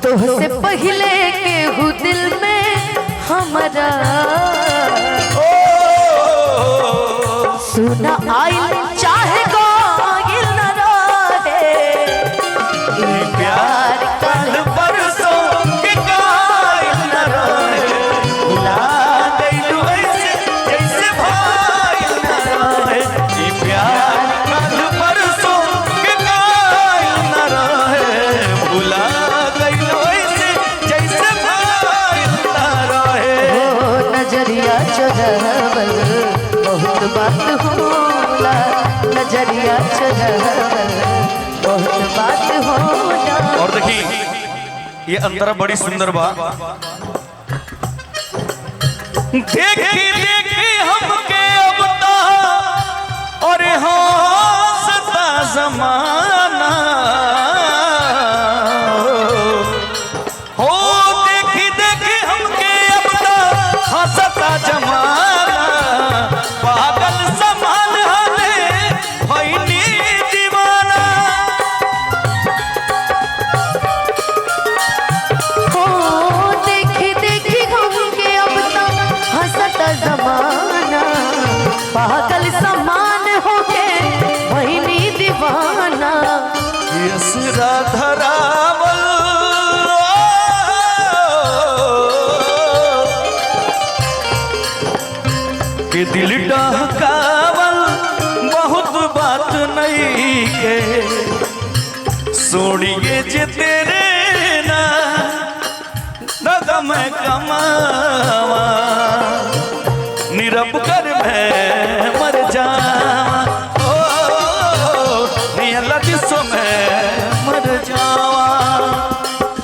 तुहसे पहले केहू दिल में हमारा सुना आइल चाहे गाइल न रहे प्यार कल परसों के गाइल न रहे भुला गइलू ऐसे जैसे भाइल न रहे ई प्यार कल परसों के गाइल न रहे भुला गइलू ऐसे जैसे भाइल न रहे ओ नजरिया चढ़ावल बहुत बात होला नजरिया चढ़ावल बहुत बात होला। और देखिए ये अंतरा बड़ी सुंदर बा देखी देखी हमके अब ता और हंसता जमाना हो देखी देखी हमके अब ता हंसता जमाना पागल समान हले भइनी दीवाना हो देखी देखी हमके अब तो हंसता जमाना पागल समान हो के वही दीवाना यस राधरावल के दिल डहकावल बहुत बात नहीं के सोनिए जे तेरे ना दगम कमावा निरप कर मैं मर जावा ओ नियला दिसो मैं मर जावा।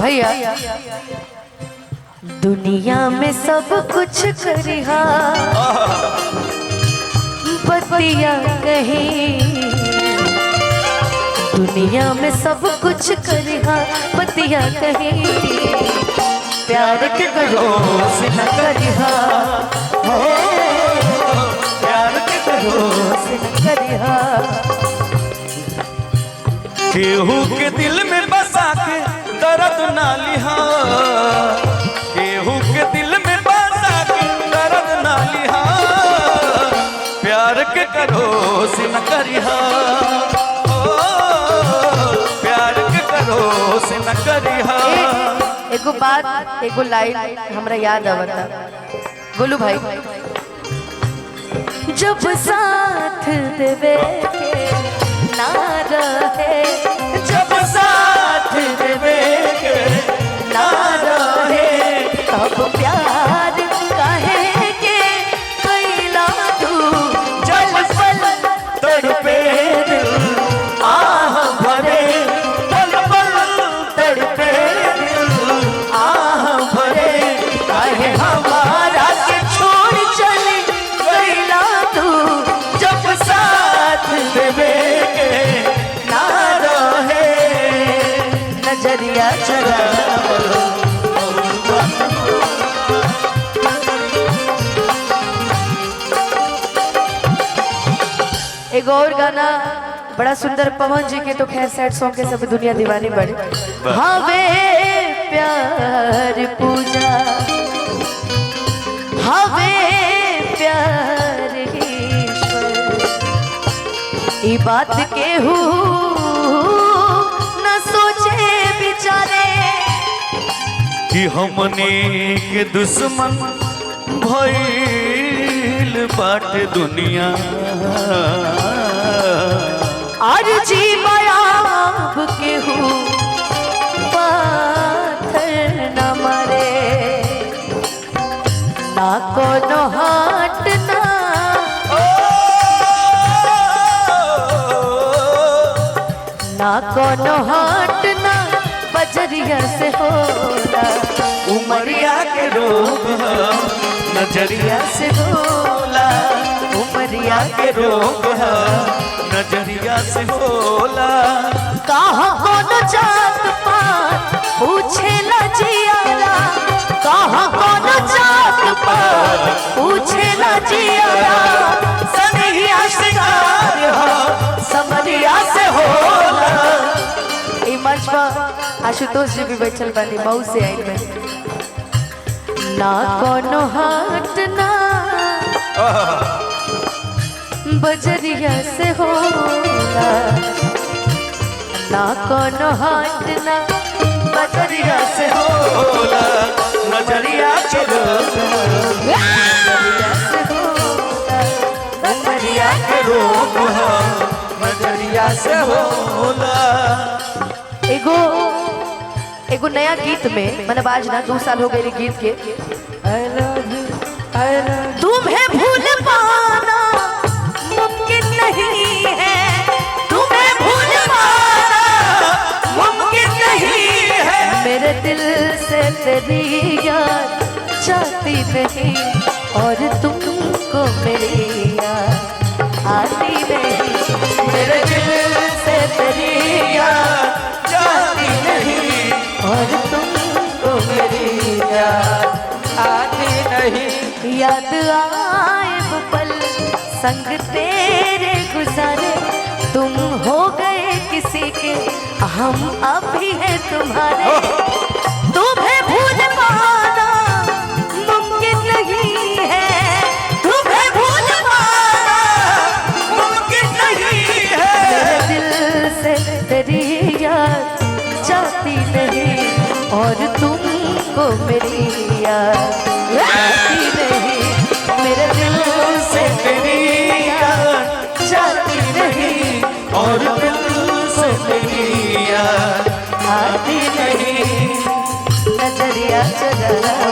भैया दुनिया में सब कुछ करिहा बतिया कहीं दुनिया में सब कुछ करिहा बतिया कहीं प्यार के करो से न करिहा हो प्यार के करो से न करिहा केहू के दिल में बसा के दर्द ना लिहा केहू के दिल में बसा के दर्द ना लिहा प्यार के करो से न करिहा ओ प्यार के करो से न करिहा। एगो बात एगो लाइन हमरा याद आवता गोलू भाई जब साथ देवे के ना रहे जब साथ देवे के ना रहे तब प्यार काहे के कैला तू जब पल तड़पे दिल आह भरे पल पल तड़पे दिल आह भरे काहे हमारा के छोड़ चली कैला तू जब साथ देवे के ना रहे नजरिया चढ़ावल एक और गाना बड़ा सुंदर पवन जी के तो खैर सैड सॉन्ग के सब दुनिया दीवानी बड़ी हवे प्यार पूजा हवे प्यार ईश्वर ई बात केहू न सोचे बिचारे कि हमने के दुश्मन भइल बाटे दुनिया आज जी मायाब केहू पाथर न मारे ना कोनो हाट ना कोनो हाट ना बजरिया से होला उमरिया के रोग नजरिया से होला उमरिया के रोग नजरिया से होला कहाँ कोनो जात पात पूछेला जियाला कहाँ कोनो जात पात पूछेला जियाला सनहिया शिकार आशुतोष जी भी बैठल बानी, मऊ से आइल बानी। ना कोनो हाट ना बजरिया से होला, ना कोनो हाट ना बजरिया से होला नजरिया के रोग बजरिया से होला, नजरिया के रोग हो, नजरिया से होला। एगो नया गीत में मैंने आज ना 2 साल हो गए गीत के। I love you, I love you। तुम्हें भूल पाना मुमकिन नहीं है, तुम्हें भूल पाना मुमकिन नहीं है। मेरे दिल से तेरी याद जाती नहीं, और तुमको मेरी याद आती नहीं। मेरे दिल से तेरी याद जाती नहीं, और तुमको मेरी याद आती नहीं। याद आए वो पल संग तेरे गुजारे, तुम हो गए किसी के, हम अभी हैं तुम्हारे। तुम्हें भूल पाना मुमकिन नहीं है, तुम्हें भूल पाना मुमकिन नहीं है। मेरे दिल से तेरी याद जाती नहीं, और तुमको मेरी याद आती नहीं। मेरे दिल से तेरी याद जाती नहीं, और दिल से तेरी याद आती नहीं। नजरिया चला